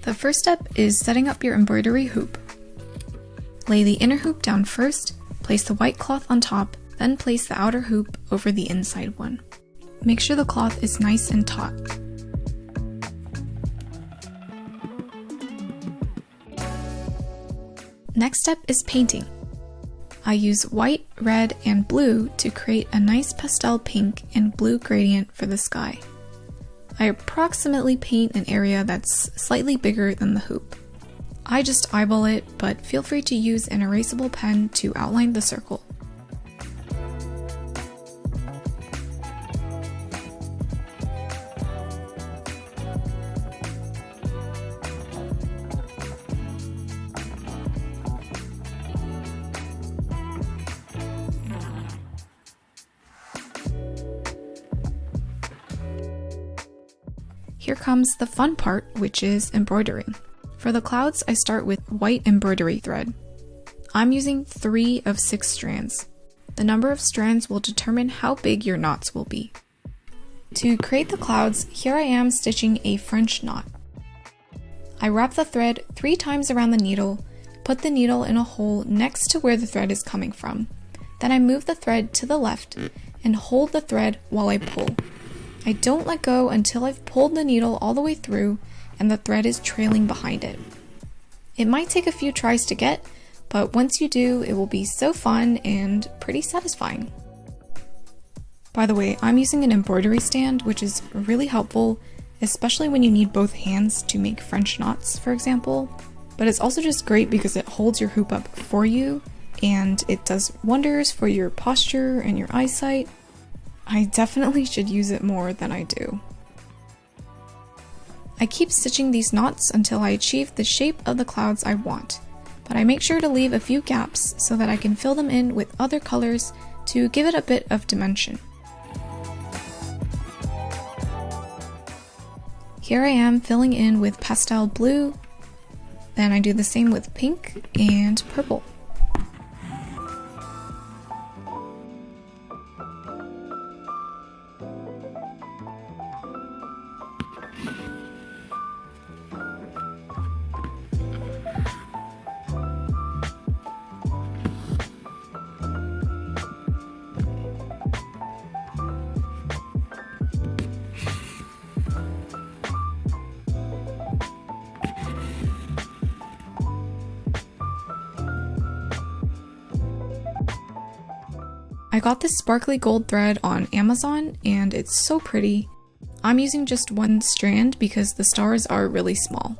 The first step is setting up your embroidery hoop. Lay the inner hoop down first, place the white cloth on top, then place the outer hoop over the inside one. Make sure the cloth is nice and taut. Next step is painting. I use white, red, and blue to create a nice pastel pink and blue gradient for the sky. I approximately paint an area that's slightly bigger than the hoop. I just eyeball it, but feel free to use an erasable pen to outline the circle. Here comes the fun part, which is embroidering. For the clouds, I start with white embroidery thread. I'm using 3 of 6 strands. The number of strands will determine how big your knots will be. To create the clouds, here I am stitching a French knot. I wrap the thread 3 times around the needle, put the needle in a hole next to where the thread is coming from. Then I move the thread to the left and hold the thread while I pull. I don't let go until I've pulled the needle all the way through and the thread is trailing behind it. It might take a few tries to get, but once you do, it will be so fun and pretty satisfying. By the way, I'm using an embroidery stand, which is really helpful, especially when you need both hands to make French knots, for example. But it's also just great because it holds your hoop up for you, and it does wonders for your posture and your eyesight. I definitely should use it more than I do. I keep stitching these knots until I achieve the shape of the clouds I want, but I make sure to leave a few gaps so that I can fill them in with other colors to give it a bit of dimension. Here I am filling in with pastel blue, then I do the same with pink and purple. I got this sparkly gold thread on Amazon and it's so pretty. I'm using just 1 strand because the stars are really small.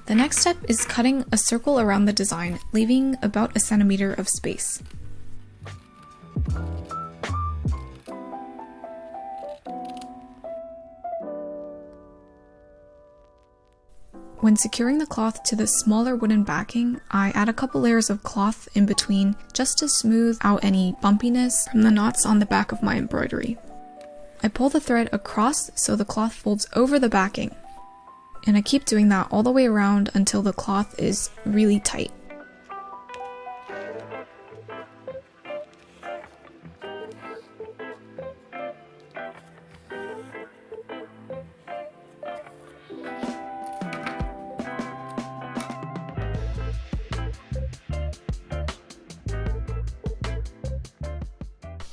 The next step is cutting a circle around the design, leaving about 1 centimeter of space. When securing the cloth to the smaller wooden backing, I add a couple layers of cloth in between just to smooth out any bumpiness from the knots on the back of my embroidery. I pull the thread across so the cloth folds over the backing. And I keep doing that all the way around until the cloth is really tight.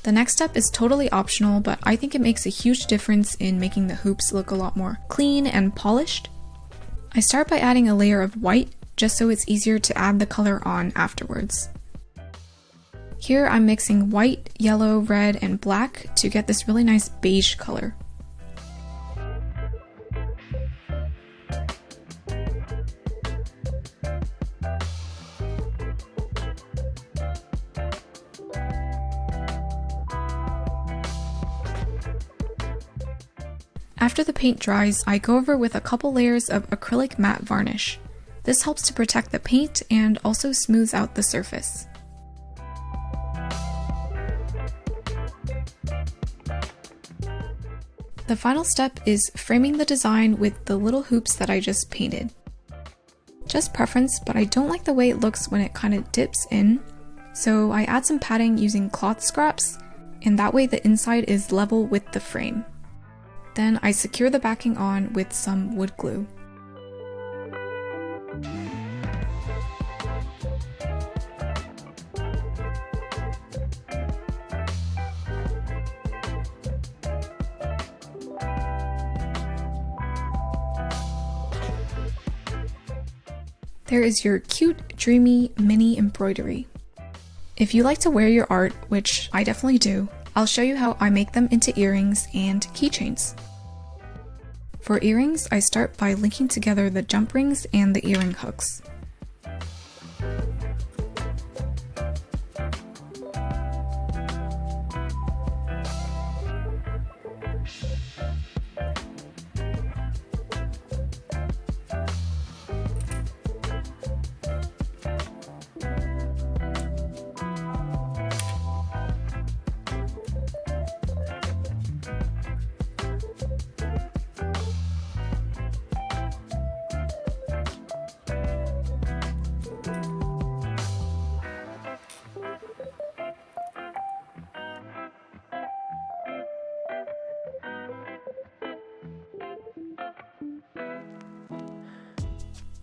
The next step is totally optional, but I think it makes a huge difference in making the hoops look a lot more clean and polished. I start by adding a layer of white, just so it's easier to add the color on afterwards. Here I'm mixing white, yellow, red, and black to get this really nice beige color. After the paint dries, I go over with a couple layers of acrylic matte varnish. This helps to protect the paint and also smooths out the surface. The final step is framing the design with the little hoops that I just painted. Just preference, but I don't like the way it looks when it kind of dips in, so I add some padding using cloth scraps, and that way the inside is level with the frame. Then I secure the backing on with some wood glue. There is your cute, dreamy mini embroidery. If you like to wear your art, which I definitely do, I'll show you how I make them into earrings and keychains. For earrings, I start by linking together the jump rings and the earring hooks.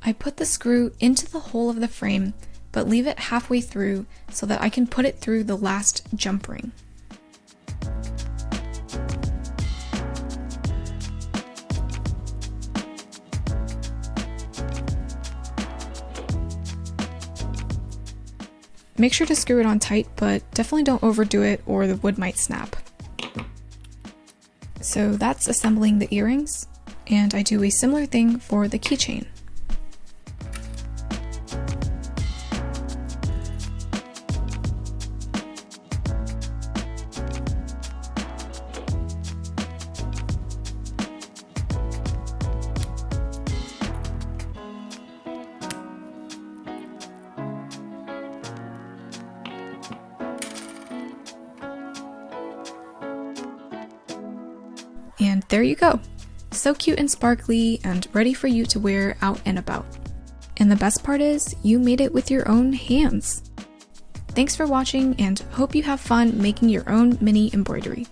I put the screw into the hole of the frame, but leave it halfway through so that I can put it through the last jump ring. Make sure to screw it on tight, but definitely don't overdo it or the wood might snap. So that's assembling the earrings, and I do a similar thing for the keychain. And there you go! So cute and sparkly and ready for you to wear out and about. And the best part is, you made it with your own hands! Thanks for watching and hope you have fun making your own mini embroidery.